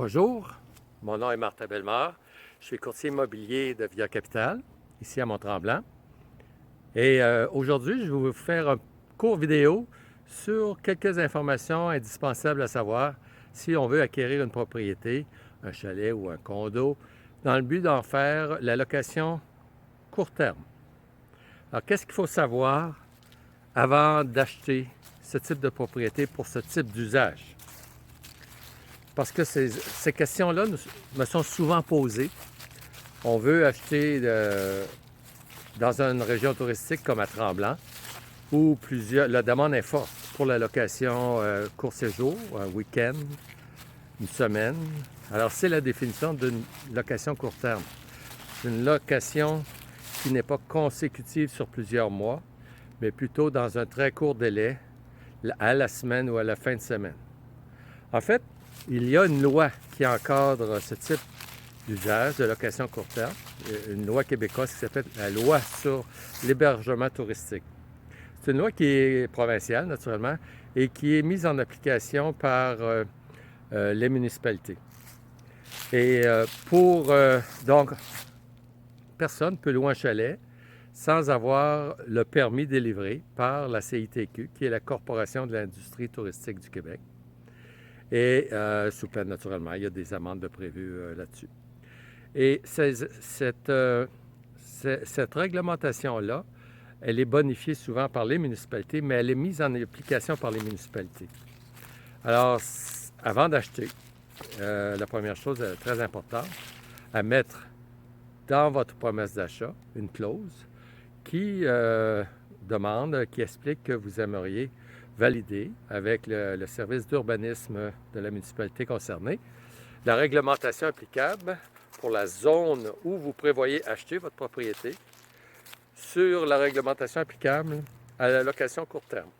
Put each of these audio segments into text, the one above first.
Bonjour, mon nom est Martin Bellemare. Je suis courtier immobilier de Via Capital, ici à Mont-Tremblant. Et aujourd'hui, je vais vous faire un court vidéo sur quelques informations indispensables à savoir si on veut acquérir une propriété, un chalet ou un condo, dans le but d'en faire la location court terme. Alors, qu'est-ce qu'il faut savoir avant d'acheter ce type de propriété pour ce type d'usage? Parce que ces questions-là me sont souvent posées. On veut acheter dans une région touristique comme à Tremblant, où la demande est forte pour la location court séjour, un week-end, une semaine. Alors, c'est la définition d'une location court terme. Une location qui n'est pas consécutive sur plusieurs mois, mais plutôt dans un très court délai, à la semaine ou à la fin de semaine. En fait, il y a une loi qui encadre ce type d'usage de location court terme, une loi québécoise qui s'appelle la loi sur l'hébergement touristique. C'est une loi qui est provinciale, naturellement, et qui est mise en application par les municipalités. Et donc, personne ne peut louer un chalet sans avoir le permis délivré par la CITQ, qui est la Corporation de l'industrie touristique du Québec. Et sous peine, naturellement, il y a des amendes de prévues là-dessus. Et cette réglementation-là, elle est bonifiée souvent par les municipalités, mais elle est mise en application par les municipalités. Alors, avant d'acheter, la première chose très importante, à mettre dans votre promesse d'achat une clause qui qui explique que vous aimeriez valider avec le service d'urbanisme de la municipalité concernée la réglementation applicable pour la zone où vous prévoyez acheter votre propriété sur la réglementation applicable à la location court terme.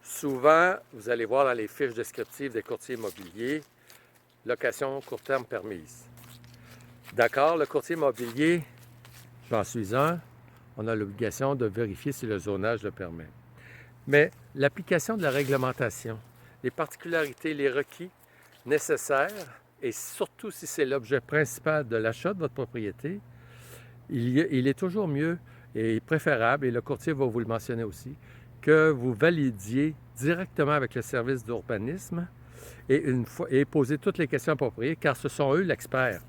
Souvent, vous allez voir dans les fiches descriptives des courtiers immobiliers, location court terme permise. D'accord, le courtier immobilier, j'en suis un, on a l'obligation de vérifier si le zonage le permet. Mais l'application de la réglementation, les particularités, les requis nécessaires, et surtout si c'est l'objet principal de l'achat de votre propriété, il est toujours mieux et préférable, et le courtier va vous le mentionner aussi, que vous validiez directement avec le service d'urbanisme et poser toutes les questions appropriées, car ce sont eux l'expert.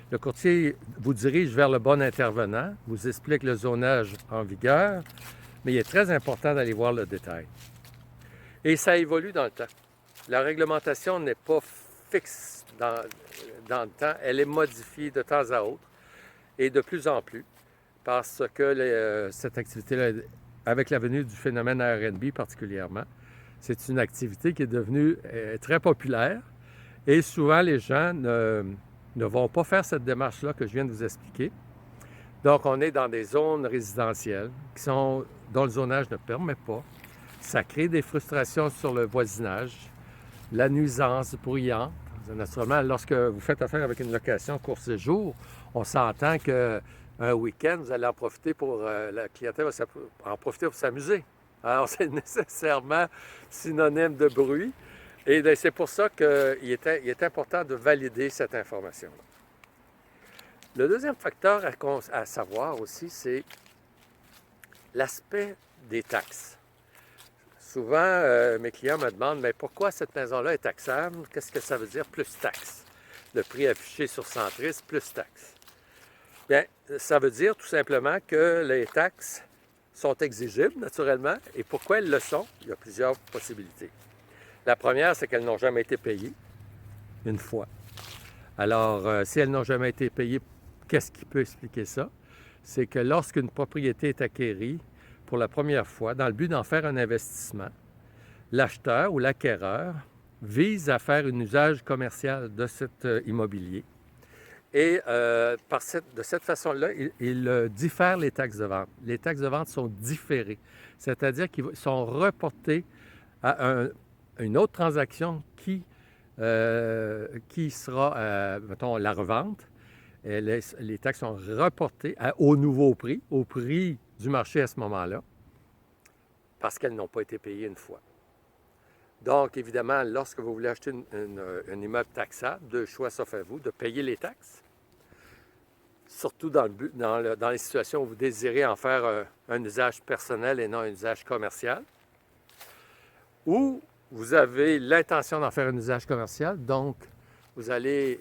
Le courtier vous dirige vers le bon intervenant, vous explique le zonage en vigueur, mais il est très important d'aller voir le détail. Et ça évolue dans le temps. La réglementation n'est pas fixe dans le temps, elle est modifiée de temps à autre et de plus en plus parce que cette activité-là, avec la venue du phénomène Airbnb particulièrement, c'est une activité qui est devenue très populaire et souvent les gens ne vont pas faire cette démarche-là que je viens de vous expliquer. Donc, on est dans des zones résidentielles dont le zonage ne permet pas. Ça crée des frustrations sur le voisinage, la nuisance bruyante. Naturellement, lorsque vous faites affaire avec une location court séjour, on s'entend qu'un week-end, vous allez en profiter la clientèle va en profiter pour s'amuser. Alors, c'est nécessairement synonyme de bruit. Et c'est pour ça qu'il est important de valider cette information-là. Le deuxième facteur à savoir aussi, c'est l'aspect des taxes. Souvent, mes clients me demandent, mais pourquoi cette maison-là est taxable? Qu'est-ce que ça veut dire, plus taxes? Le prix affiché sur Centris, plus taxes. Bien, ça veut dire tout simplement que les taxes sont exigibles, naturellement. Et pourquoi elles le sont? Il y a plusieurs possibilités. La première, c'est qu'elles n'ont jamais été payées une fois. Alors, si elles n'ont jamais été payées, qu'est-ce qui peut expliquer ça? C'est que lorsqu'une propriété est acquérie pour la première fois, dans le but d'en faire un investissement, l'acheteur ou l'acquéreur vise à faire un usage commercial de cet immobilier. Et de cette façon-là, il diffère les taxes de vente. Les taxes de vente sont différées, c'est-à-dire qu'ils sont reportés à une autre transaction qui sera, mettons, la revente. Et les taxes sont reportées au nouveau prix, au prix du marché à ce moment-là, parce qu'elles n'ont pas été payées une fois. Donc, évidemment, lorsque vous voulez acheter un immeuble taxable, deux choix s'offrent à vous: de payer les taxes, surtout dans les situations où vous désirez en faire un usage personnel et non un usage commercial, ou vous avez l'intention d'en faire un usage commercial, donc vous allez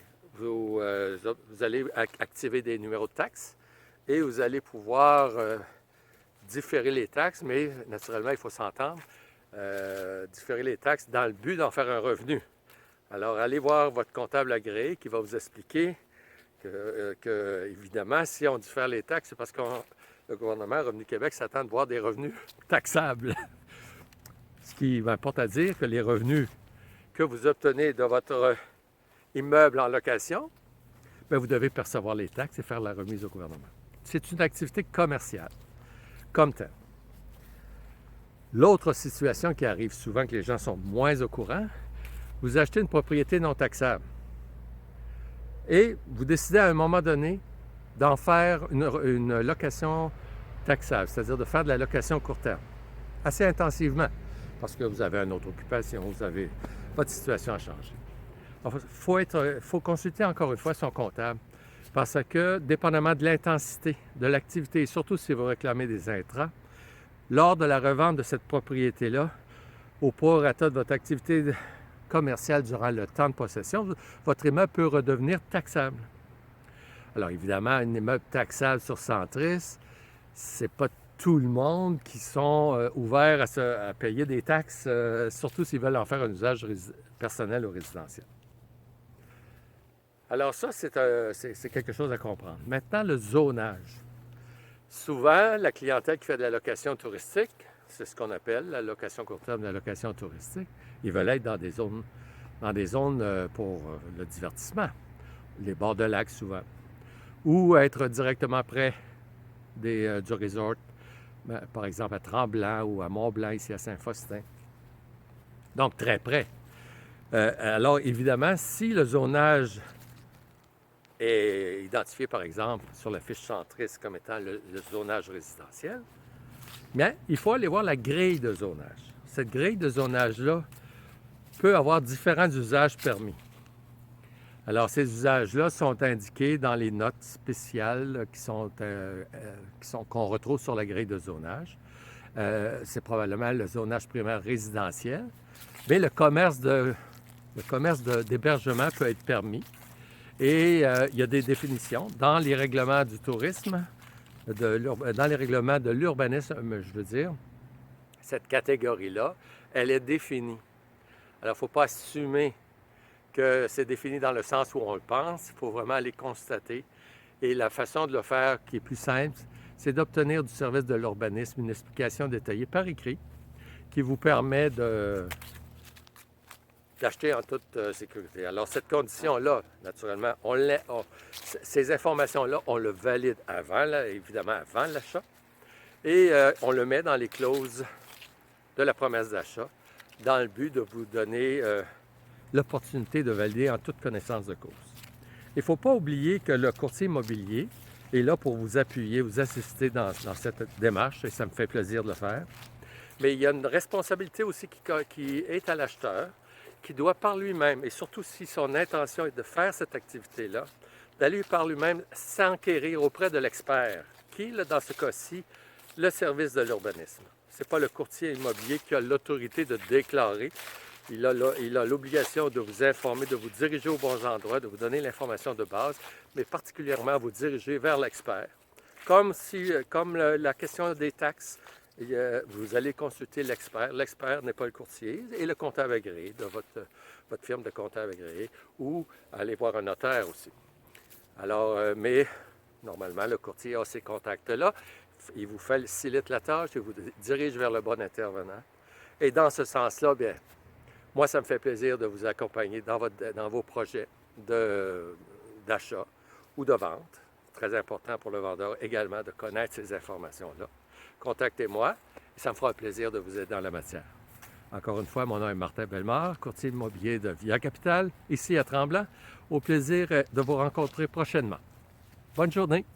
activer des numéros de taxes et vous allez pouvoir différer les taxes, mais naturellement, il faut s'entendre, différer les taxes dans le but d'en faire un revenu. Alors, allez voir votre comptable agréé qui va vous expliquer que évidemment, si on diffère les taxes, c'est parce que le gouvernement Revenu Québec s'attend de voir des revenus taxables. Ce qui m'importe à dire que les revenus que vous obtenez de votre immeuble en location, bien, vous devez percevoir les taxes et faire la remise au gouvernement. C'est une activité commerciale, comme telle. L'autre situation qui arrive souvent, que les gens sont moins au courant, vous achetez une propriété non taxable et vous décidez à un moment donné d'en faire une location taxable, c'est-à-dire de faire de la location court terme, assez intensivement, parce que vous avez une autre occupation, votre situation a changé. Il faut consulter encore une fois son comptable, parce que, dépendamment de l'intensité de l'activité, et surtout si vous réclamez des intrants, lors de la revente de cette propriété-là, au prorata de votre activité commerciale durant le temps de possession, votre immeuble peut redevenir taxable. Alors évidemment, un immeuble taxable sur Centris, c'est pas tout le monde qui sont ouverts à payer des taxes, surtout s'ils veulent en faire un usage personnel ou résidentiel. Alors ça, c'est quelque chose à comprendre. Maintenant, le zonage. Souvent, la clientèle qui fait de la location touristique, c'est ce qu'on appelle la location court terme, la location touristique, ils veulent être dans des zones pour le divertissement, les bords de lac souvent, ou être directement près du resort, par exemple à Tremblant ou à Mont-Blanc, ici à Saint-Faustin. Donc, très près. Alors, évidemment, si le zonage est identifié, par exemple, sur la fiche Centris comme étant le zonage résidentiel, bien, il faut aller voir la grille de zonage. Cette grille de zonage-là peut avoir différents usages permis. Alors, ces usages-là sont indiqués dans les notes spéciales qu'on retrouve sur la grille de zonage. C'est probablement le zonage primaire résidentiel, mais le commerce d'hébergement peut être permis. Et il y a des définitions dans les règlements du tourisme, dans les règlements de l'urbanisme, je veux dire. Cette catégorie-là, elle est définie. Alors, il ne faut pas assumer que c'est défini dans le sens où on le pense. Il faut vraiment aller constater. Et la façon de le faire qui est plus simple, c'est d'obtenir du service de l'urbanisme une explication détaillée par écrit qui vous permet d'acheter en toute sécurité. Alors, cette condition-là, naturellement, ces informations-là, on le valide évidemment avant l'achat, et on le met dans les clauses de la promesse d'achat, dans le but de vous donner l'opportunité de valider en toute connaissance de cause. Il ne faut pas oublier que le courtier immobilier est là pour vous appuyer, vous assister dans cette démarche, et ça me fait plaisir de le faire. Mais il y a une responsabilité aussi qui est à l'acheteur, qui doit par lui-même, et surtout si son intention est de faire cette activité-là, d'aller par lui-même s'enquérir auprès de l'expert, qui est, dans ce cas-ci, le service de l'urbanisme. Ce n'est pas le courtier immobilier qui a l'autorité de déclarer. Il a l'obligation de vous informer, de vous diriger aux bons endroits, de vous donner l'information de base, mais particulièrement vous diriger vers l'expert. Comme la question des taxes, vous allez consulter l'expert. L'expert n'est pas le courtier et le comptable agréé de votre firme de comptable agréé, ou aller voir un notaire aussi. Alors, mais normalement, le courtier a ces contacts-là. Il vous facilite la tâche et vous dirige vers le bon intervenant. Et dans ce sens-là, bien, moi, ça me fait plaisir de vous accompagner dans vos projets d'achat ou de vente. Très important pour le vendeur également de connaître ces informations-là. Contactez-moi et ça me fera plaisir de vous aider dans la matière. Encore une fois, mon nom est Martin Bellemare, courtier immobilier de Via Capitale, ici à Tremblant. Au plaisir de vous rencontrer prochainement. Bonne journée!